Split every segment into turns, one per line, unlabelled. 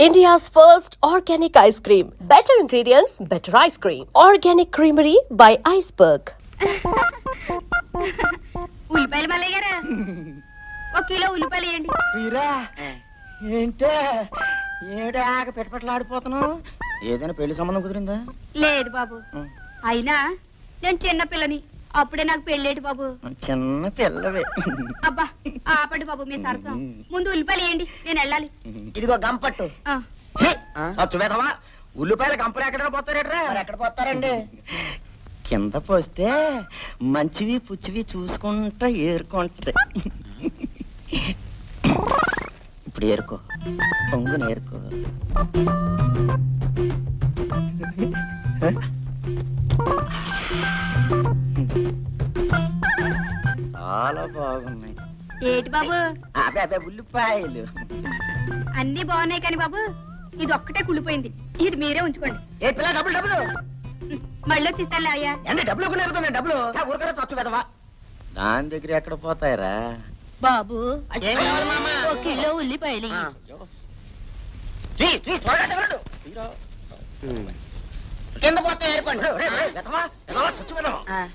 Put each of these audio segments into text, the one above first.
India's first organic ice cream. Better ingredients, better ice cream. Organic Creamery by Iceberg.
ఉల్లిపాయలు మల్లయ్య గారా, ఒక kilo ఉల్లిపాయలు వేయండి.
తీరా ఏంటే ఏడాక పెట్టుపట్లాడిపోతున్నావు? ఏదైనా పెళ్లి సంబంధం కుదిరిందా?
లేదు బాబు, అయినా నేను చిన్న పిల్లని, అప్పుడే నాకు పెళ్ళేటి బాబు.
చిన్న పిల్లవే.
అబ్బా ఆపండి బాబు మీ సరసం. ముందు ఉల్లిపాయలు వేయండి, నేను వెళ్ళాలి.
ఇదిగో గంపట్టు. చచ్చువేదవా, ఉల్లిపాయలు గంపలు ఎక్కడ పోతారేట్రా? ఎక్కడ పోతారండి? కింద పోస్తే మంచివి పుచ్చివి చూసుకుంటా ఏరుకుంటది. ఇప్పుడు ఏరుకో, పొంగుని ఏరుకో. చాలా బాగున్నాయి.
ఏటి బాబు?
అదే అదే ఉల్లిపాయలు
అన్ని బాగున్నాయి కానీ బాబు, ఇది ఒక్కటే కుళ్ళిపోయింది. ఇది మీరే ఉంచుకోండి.
ఏ పిల్ల, డబ్బులు డబ్బులు
మళ్ళీ వచ్చిస్తానులే అయ్యా.
అంటే డబ్బులు కొనేరుతుంది. డబ్బులు ఊరికనే చచ్చు పెదవా. దాని దగ్గర ఎక్కడ పోతాయరా
బాబు? ఒక కిలో ఉల్లిపాయలు.
కింద పోతే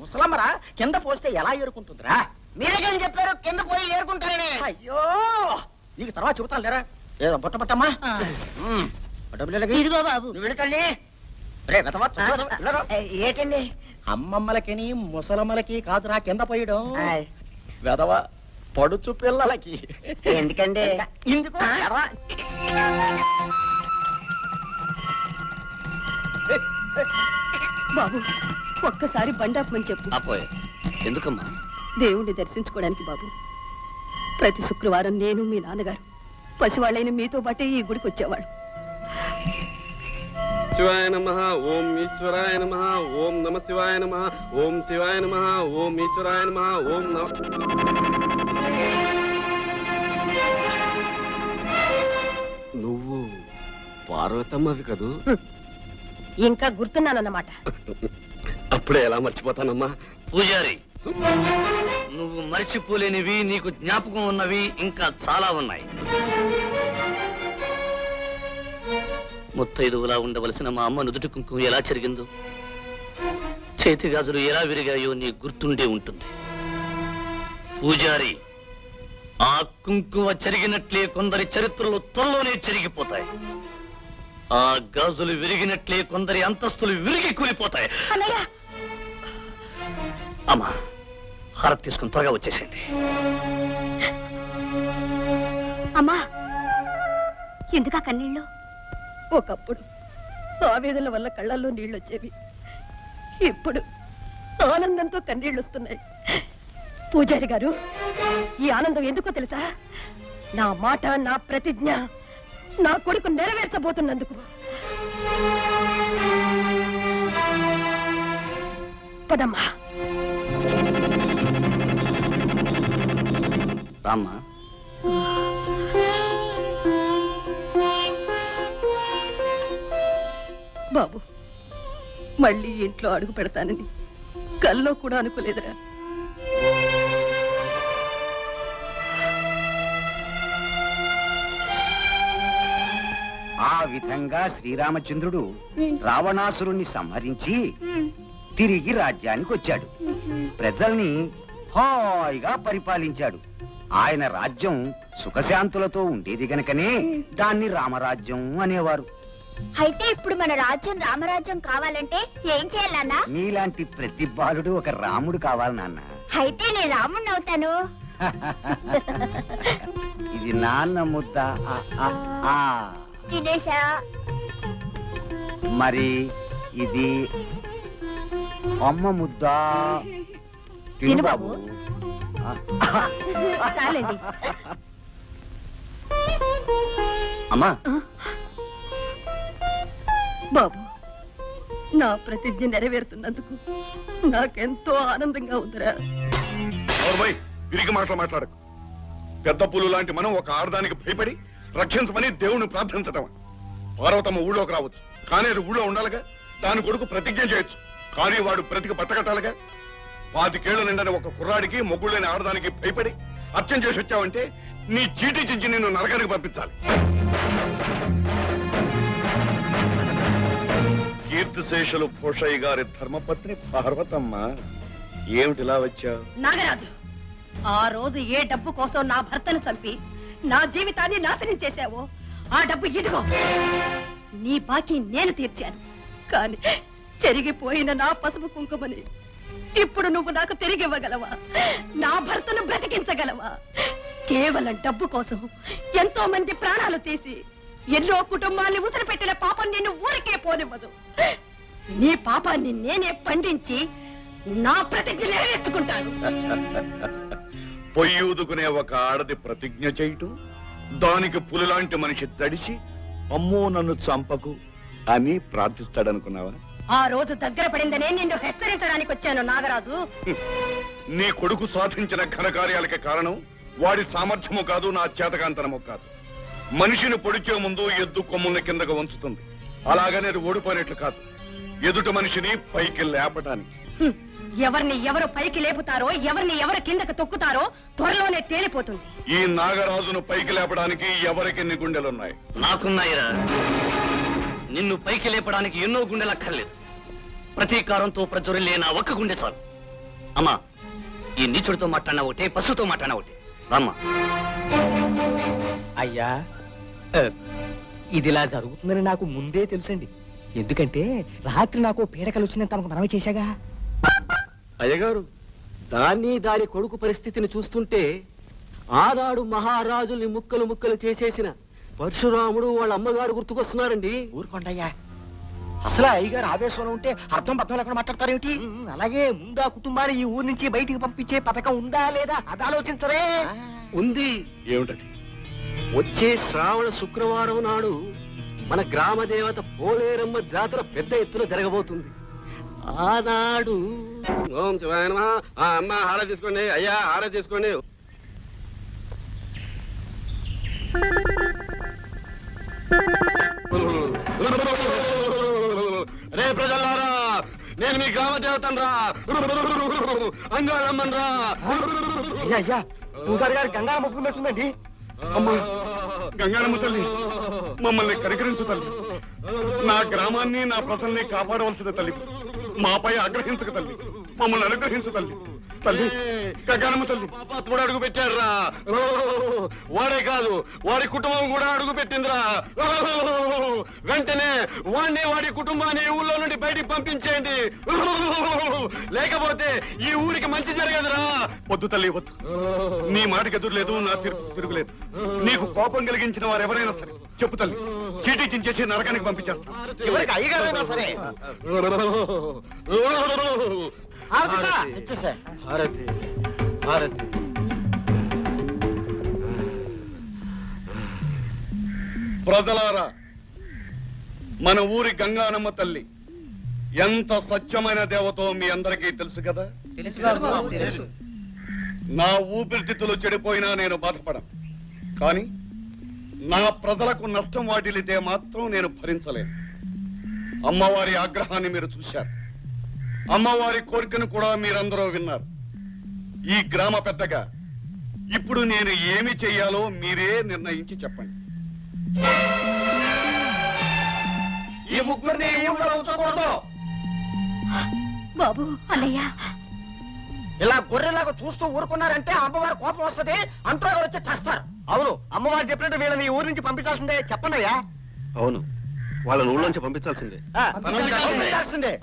ముసలమ్మరా, కింద పోస్తే ఎలా ఏరుకుంటుందిరా? మీరే కానీ చెప్పారు కింద పోయి ఏరుకుంటారని. అయ్యో నీకు తర్వాత చెబుతాను లేరా. ఏదో బుట్ట పట్టమ్మా.
ఇదిగో బాబు.
నువ్వు వెళుతండి. ఏంటండి? అమ్మమ్మలకి ముసలమ్మలకి కాదురా కింద పోయడం. వెదవ పడుచు పిల్లలకి. ఎందుకండి? ఎందుకు
బాబు, ఒక్కసారి బండాపమని చెప్పు.
అపోయే ఎందుకమ్మా?
దేవుణ్ణి దర్శించుకోవడానికి బాబు. ప్రతి శుక్రవారం నేను మీ నాన్నగారు పసివాళ్ళైన మీతో పాటే ఈ గుడికి వచ్చేవాళ్ళు.
శివాయ నమః, ఓం ఈశ్వరాయ నమః, ఓం నమ శివాయ నమః, ఓం శివాయ నమః, ఓం ఈశ్వరాయ నమః, ఓం నమ. నువ్వు పార్వతమ్మవి కదూ?
ఇంకా గుర్తున్నానన్నమాట.
అప్పుడే ఎలా మర్చిపోతానమ్మా?
పూజారి, నువ్వు మర్చిపోలేనివి, నీకు జ్ఞాపకం ఉన్నవి ఇంకా చాలా ఉన్నాయి. ముత్తైదువులా ఉండవలసిన మా అమ్మ నుదుటి కుంకుమ ఎలా చెరిగిందో, చేతి గాజులు ఎలా విరిగాయో నీ గుర్తుండే ఉంటుంది. పూజారి, ఆ కుంకుమ చెరిగినట్లే కొందరి చరిత్రలు త్వరలోనే చెరిగిపోతాయి. ఆ గాజులు విరిగినట్లే కొందరి అంతస్తులు విరిగి కూలిపోతాయి. అమ్మా, హారతి తీసుకుని త్వరగా వచ్చేసేయండి.
అమ్మా, ఎందుకా కన్నీళ్ళు?
ఒకప్పుడు ఆవేదన వల్ల కళ్ళల్లో నీళ్ళు వచ్చేవి, ఇప్పుడు ఆనందంతో కన్నీళ్ళు వస్తున్నాయి. పూజారి గారు, ఈ ఆనందం ఎందుకో తెలుసా? నా మాట, నా ప్రతిజ్ఞ నా కొడుకు నెరవేర్చబోతున్నందుకు. పదమ్మా.
రామ్మా.
బాబు, మళ్ళీ ఇంట్లో అడుగు పెడతానని కల్లో కూడా అనుకోలేదురా.
ఆ విధంగా శ్రీరామచంద్రుడు రావణాసురుణ్ణి సంహరించి తిరిగి రాజ్యానికి వచ్చాడు. ప్రజల్ని హాయిగా పరిపాలించాడు. ఆయన రాజ్యం సుఖశాంతులతో ఉండేది గనకనే దాన్ని రామరాజ్యం అనేవారు.
అయితే ఇప్పుడు మన రాజ్యం రామరాజ్యం కావాలంటే ఏం చేయాలన్నా?
నీలాంటి ప్రతి బాలుడు ఒక రాముడు కావాలి నాన్న.
అయితే నేను రాముడిని అవుతాను.
ఇది నాన్న ముద్ద.
తినేశా.
మరి ఇది అమ్మ ముద్ద.
తిను బాబు. చాలండి.
అమ్మా.
బాబు, నా ప్రతిజ్ఞ నెరవేరుతున్నందుకు నాకెంతో ఆనందంగా ఉందిరా.
విరిగి మాట్లాడకు. పెద్ద పులు లాంటి మనం ఒక ఆడదానికి భయపడి రక్షించమని దేవుణ్ణి ప్రార్థించటం. పార్వతమ్మ ఊళ్ళోకి రావచ్చు, కానీ అది ఊళ్ళో ఉండాలిగా. దాని కొడుకు ప్రతిజ్ఞ చేయొచ్చు, కానీ వాడు బ్రతికి బట్టకట్టాలిగా. 25 ఏళ్ల నిండని ఒక కుర్రాడికి, మొగ్గులేని ఆడదానికి భయపడి అర్చన చేసి వచ్చావంటే నీ చీటీ చించి నిన్ను నరకానికి పంపించాలి. కీర్తిశేషులు పోషయ్య గారి ధర్మపత్ని పార్వతమ్మ, ఏమిటిలా వచ్చావు?
నాగరాజు, ఆ రోజు ఏ డబ్బు కోసం నా భర్తను చంపి నా జీవితాన్ని నాశనం చేశావో ఆ డబ్బు ఇదిగో. నీ బాకీ నేను తీర్చాను, కానీ చెరిగిపోయిన నా పసుపు కుంకుమని ఇప్పుడు నువ్వు నాకు తిరిగి ఇవ్వగలవా? నా భర్తను బ్రతికించగలవా? కేవలం డబ్బు కోసం ఎంతో మంది ప్రాణాలు తీసి ఎన్నో కుటుంబాన్ని ఉసిరిపెట్టిన పాపం నిన్ను ఊరికే పోనివ్వదు. నీ పాపాన్ని నేనే పండించి నా ప్రతిజ్ఞ నెరవేర్చుకుంటాను.
పొయ్యూదుకునే ఒక ఆడది ప్రతిజ్ఞ చేయటం, దానికి పులిలాంటి మనిషి తడిసి అమ్మో నన్ను చంపకు అని ప్రార్థిస్తాడనుకున్నావా?
ఆ రోజు దగ్గర పడిందనే నిన్ను హెచ్చరించడానికి వచ్చాను నాగరాజు.
నీ కొడుకు సాధించిన ఘనకార్యాలకి కారణం వాడి సామర్థ్యము కాదు, నా చేతకాంతనము కాదు. మనిషిని పొడిచే ముందు ఎద్దు కొమ్ముల్ని కిందకు వంచుతుంది, అలాగనే అది ఓడిపోయినట్లు కాదు, ఎదుటి మనిషిని పైకి లేపటానికి.
ఎవరిని ఎవరు పైకి లేపుతారో, ఎవరిని ఎవరు కిందకు తొక్కుతారో త్వరలోనే తేలిపోతుంది.
ఈ నాగరాజును పైకి లేపడానికి ఎవరికెన్ని గుండెలున్నాయి?
నాకున్నాయిరా. నిన్ను పైకి లేపడానికి ఎన్నో గుండెలక్కర్లేదు. ప్రతీకారంతో ప్రజ్వరిల్లే నా ఒక్క గుండె చాలు. అమ్మా, ఈ నీచుడితో మాట్లాడినా ఒకటే, పశువుతో మాట్లాడినా ఒకటే. రామ్మా.
అయ్యా, ఇదిలా జరుగుతుందని నాకు ముందే తెలుసండి. ఎందుకంటే రాత్రి నాకు పీడకలు వచ్చిన తనకు మనవి చేశాగా.
అయ్యగారు, దాని కొడుకు పరిస్థితిని చూస్తుంటే ఆనాడు మహారాజుల్ని ముక్కలు ముక్కలు చేసేసిన పరశురాముడు వాళ్ళ అమ్మగారు గుర్తుకొస్తున్నారండి.
ఊరుకోండయ్యా, అసలు అయ్యగారు ఆవేశంలో ఉంటే అర్థం బద్దం లేకుండా మాట్లాడతారేమిటి? అలాగే ముందు ఆ కుటుంబాన్ని ఈ ఊరు నుంచి బయటికి పంపించే పథకం ఉందా లేదా అది ఆలోచించరే.
ఉంది.
ఏమిటది?
వచ్చే శ్రావణ శుక్రవారం నాడు మన గ్రామ దేవత పోలేరమ్మ జాతర పెద్ద ఎత్తున జరగబోతుంది. ఆనాడు ఓం శివాయ నమః. అమ్మ హార తీసుకోండి, అయ్యా హార తీసుకోండి. రే ప్రజలారా, నేను మీ గ్రామ దేవతను రా, అంగాళమ్మన్ రా.
అయ్యా, పూజారి గారు గంగా మొక్కున్నట్టుందండి.
అమ్మా గంగానమ్మ తల్లి, మమ్మల్ని కరికరించు తల్లి. నా గ్రామాన్ని, నా ప్రజల్ని కాపాడవలసిన తల్లి. మాపై ఆగ్రహించక తల్లి, మమ్మల్ని అనుగ్రహించు తల్లి. తల్లి గంగానమ్మ తల్లి.
పాపాత్ముడు అడుగు పెట్టాడురా. వాడే కాదు, వాడి కుటుంబం కూడా అడుగు పెట్టిందిరా. వెంటనే వాడిని, వాడి కుటుంబాన్ని ఊళ్ళో నుండి బయటికి పంపించేయండి, లేకపోతే ఈ ఊరికి మంచి జరగదురా.
వద్దు తల్లి వద్దు, నీ మాటకి ఎదురులేదు, నా తిరుగులేదు. నీకు కోపం కలిగించిన వారు ఎవరైనా సరే చెప్పు తల్లి, చీటీ చించేసి నరకానికి పంపించేస్తా.
చివరికి అయ్యగారైనా సరే.
హారతి హారతి.
ప్రజలారా, మన ఊరి గంగానమ్మ తల్లి ఎంత సత్యమైన దేవతో మీ అందరికీ తెలుసు కదా. నా ఊపిరితిత్తులు చెడిపోయినా నేను బాధపడను, కానీ నా ప్రజలకు నష్టం వాటిల్లితే మాత్రం నేను భరించలేను. అమ్మవారి ఆగ్రహాన్ని మీరు చూశారు, అమ్మవారి కోరికను కూడా మీరందరూ విన్నారు. ఈ గ్రామ పెద్దగా ఇప్పుడు నేను ఏమి చెయ్యాలో మీరే నిర్ణయించి చెప్పండి. ఈ ముగ్గురిని ఊళ్ళో ఉంచకూడదు.
బాబు, అన్నయ్య,
ఇలా గొర్రెలాగా చూస్తూ ఊరుకున్నారంటే అమ్మవారి కోపం వస్తుంది, అంటూ వచ్చి చేస్తారు. అవును, అమ్మవారు చెప్పినట్టు వీళ్ళని ఈ ఊరి నుంచి పంపించాల్సిందే. చెప్పండి అయ్యా.
అవును, వాళ్ళని ఊళ్ళోంచి పంపించాల్సిందే.
పంపించాల్సిందే.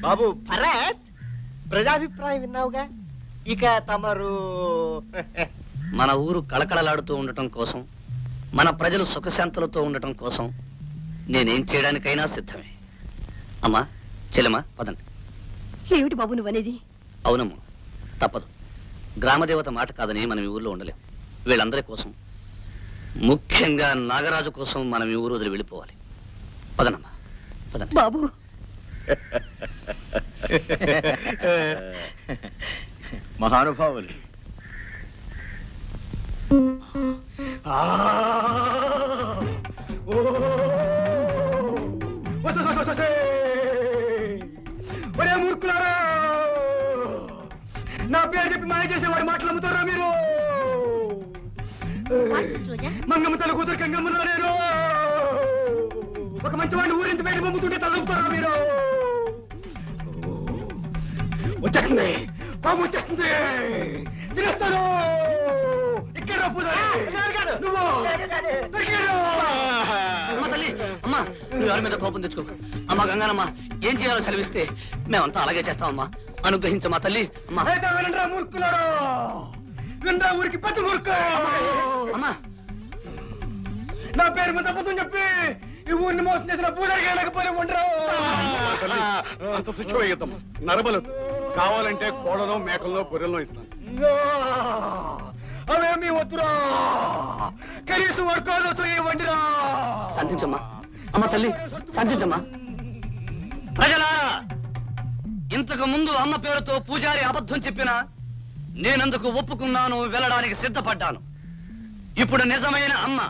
బాబు భరత్, ప్రజాభిప్రాయం విన్నావుగా, ఇక తమరు
మన ఊరు కళకళలాడుతూ ఉండటం కోసం, మన ప్రజలు సుఖశాంతులతో ఉండటం కోసం నేనేం చేయడానికైనా సిద్ధమే. అమ్మా, చెల్లెమ్మా, పదండి.
ఏమిటి బాబు నువ్వనేది?
అవునమ్మా, తప్పదు. గ్రామదేవత మాట కాదని మనం ఈ ఊర్లో ఉండలేం. వీళ్ళందరి కోసం, ముఖ్యంగా నాగరాజు కోసం మనం ఈ ఊరు వదిలి వెళ్ళిపోవాలి. పదనమ్మా, పదండి.
బాబు,
మహానుభావులు,
ఒరే మూర్ఖులారా, నా పేరు చెప్పి మాయ చేసేవాడు మాటలు అమ్ముతారా మీరు? మంగమ్మ తల కూతురు గంగమ్మ నేను ఒక మంచి వాడిని ఊరించి బయట పంపుతుంటే తలపుతారా మీరు? వచ్చేస్తుంది, కోపం వచ్చేస్తుంది, తినేస్తాను. ఇక్కడ రా పూజారి. నువ్వు దొరికాడు.
అమ్మ తల్లి, అమ్మా నువ్వు ఎవరి మీద కోపం తెచ్చుకో. అమ్మ గంగానమ్మ ఏం చేయాలో సెలవిస్తే మేమంతా అలాగే చేస్తామమ్మా. అనుగ్రహించమ్మా తల్లి. అమ్మా
అయితే వినరా మూర్ఖులారా, వినరా ఊరికి పెద్ద మూర్ఖ.
అమ్మా
నా పేరు మీద అబద్ధం చెప్పి ఈ ఊరిని మోసం చేసిన పూజారికి వెళ్ళకపోయి ఉండరు.
అంత శిక్ష వేయద్దమ్మా. నరబలు కావాలంటే కోడలో మేకల్లో గొర్రెల్లో ఇస్తాను.
అవేమీ వద్దురా, కనీసం వర్గాలతో ఇవ్వండిరా.
శాంతించమ్మా. అమ్మ తల్లి శాంతించమ్మా. ప్రజలారా, ఇంతకు ముందు అమ్మ పేరుతో పూజారి అబద్ధం చెప్పినా నేనందుకు ఒప్పుకున్నాను, వెళ్ళడానికి సిద్ధపడ్డాను. ఇప్పుడు నిజమైన అమ్మ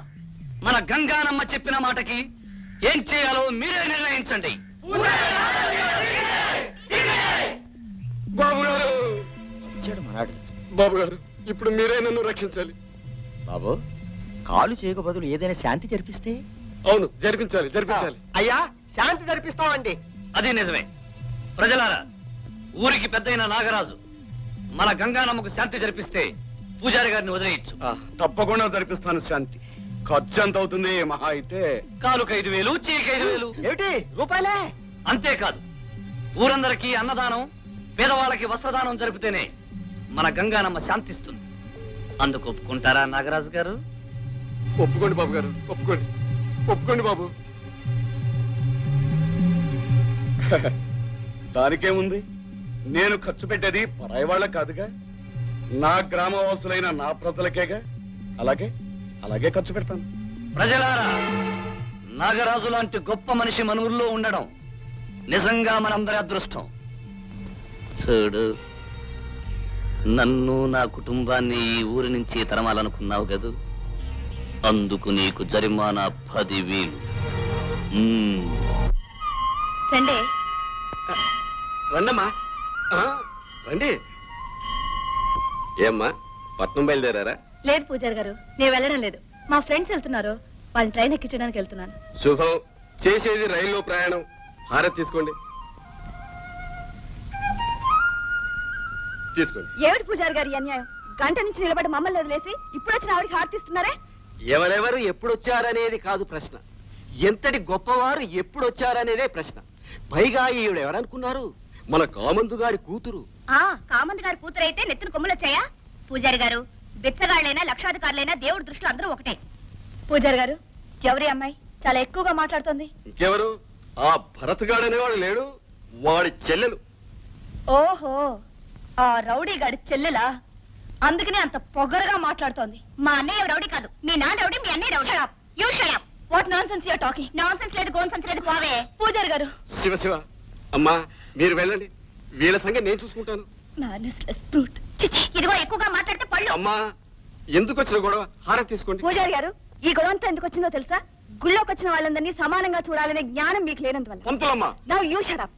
మన గంగానమ్మ చెప్పిన మాటకి ఏం చేయాలో మీరే నిర్ణయించండి.
బాబు గారు,
వచ్చాడు మనాడు.
బాబు గారు, ఇప్పుడు మీరే నన్ను రక్షించాలి.
బాబు, కాలు చేయక బదులు ఏదైనా శాంతి జరిపిస్తే?
అవును, జరిపించాలి, జరిపించాలి.
అయ్యా, శాంతి జరిపిస్తామండి.
అది నిజమే. ప్రజలారా, ఊరికి పెద్దయిన నాగరాజు మన గంగానమ్మకు శాంతి జరిపిస్తే పూజారి గారిని వదిలేయచ్చు.
తప్పకుండా జరిపిస్తాను శాంతి. ఖర్చు ఎంత అవుతుంది మహా అయితే?
కాలుకు 5,000, చీకి 5,000.
ఏమిటి రూపాయలే?
అంతేకాదు, ఊరందరికీ అన్నదానం, పేదవాళ్ళకి వస్త్రదానం జరిపితేనే మన గంగానమ్మ శాంతిస్తుంది. అందుకు ఒప్పుకుంటారా నాగరాజు గారు?
ఒప్పుకోండి బాబు గారు, ఒప్పుకోండి, ఒప్పుకోండి బాబు.
దానికేముంది? నేను ఖర్చు పెట్టేది పరాయి వాళ్ళ కాదుగా, నా గ్రామవాసులైన నా ప్రజలకేగా. అలాగే అలాగే ఖర్చు పెడతాను.
ప్రజలారా, నాగరాజు లాంటి గొప్ప మనిషి మన ఊర్లో ఉండడం నిజంగా మనందరి అదృష్టం. చూడు, నన్ను నా కుటుంబాన్ని ఈ ఊరి నుంచి తరమాలనుకున్నావు కదూ, అందుకు నీకు జరిమానా 10,000.
రండి.
రండమ్మా, రండి. ఏమ్మా, పట్నం బయలుదేరారా?
లేదు పూజారి గారు, నేను వెళ్ళడం లేదు. మా ఫ్రెండ్స్ వెళ్తున్నారు, వాళ్ళని ట్రైన్ ఎక్కించడానికి వెళ్తున్నాను.
శుభం. చేసేది రైల్లో ప్రయాణం. హారతి తీసుకోండి, తీసుకోండి.
ఏమిటి పూజారి గారి అన్యాయం? గంట నుంచి నిలబడి మమ్మల్ని వదిలేసి ఇప్పుడు వచ్చిన ఆవిడకి హారతిస్తున్నారే?
ఎవరెవరు ఎప్పుడొచ్చారనేది కాదు ప్రశ్న, ఎంతటి గొప్పవారు ఎప్పుడొచ్చారనేదే ప్రశ్న. పైగా ఈవిడ ఎవరనుకున్నారు? మన కామందు గారి కూతురు.
కామంది గారి కూతురైతే నెత్తిన కొమ్ములొచ్చాయా? పూజారి గారు, బిచ్చగాళ్ళైనా లక్షాధికారులైనా దేవుడి దృష్టిలో అందరూ ఒకటే.
పూజారి గారు,
ఎవరి అమ్మాయి చాలా ఎక్కువగా మాట్లాడుతోంది?
ఇంకెవరు? ఆ భరత్ గాడు అనేవాడు లేడు, వాడి చెల్లెలు.
ఓహో, ఆ రౌడీ గాడి చెల్లెలా? అందుకనే అంత పొగరుగా మాట్లాడుతోంది.
మా అన్నయ్య రౌడీ కాదు, మీ నాన్న రౌడీ, మీ అన్నయ్య rowdy. You shut up.
What nonsense you are talking?
Nonsense లేదు, గోన్సెన్స్ లేదు, పోవే.
పూజారి గారు,
శివ శివ. అమ్మా, మీరు వెళ్ళండి, వీళ్ళ సంగతి నేను చూసుకుంటాను.
Mannerless brute.
ఇదిగో ఎక్కువగా మాట్లాడితే పళ్ళు.
అమ్మా, ఎందుకు వచ్చిన గొడవ? హారతి తీసుకోండి.
పూజారి గారు, ఈ గొడవంతా ఎందుకు వచ్చిందో తెలుసా? గుళ్ళోకి వచ్చిన వాళ్ళందరినీ సమానంగా చూడాలనే జ్ఞానం మీకు లేనందువల్ల.
పంతులమ్మా.
Now you shut up.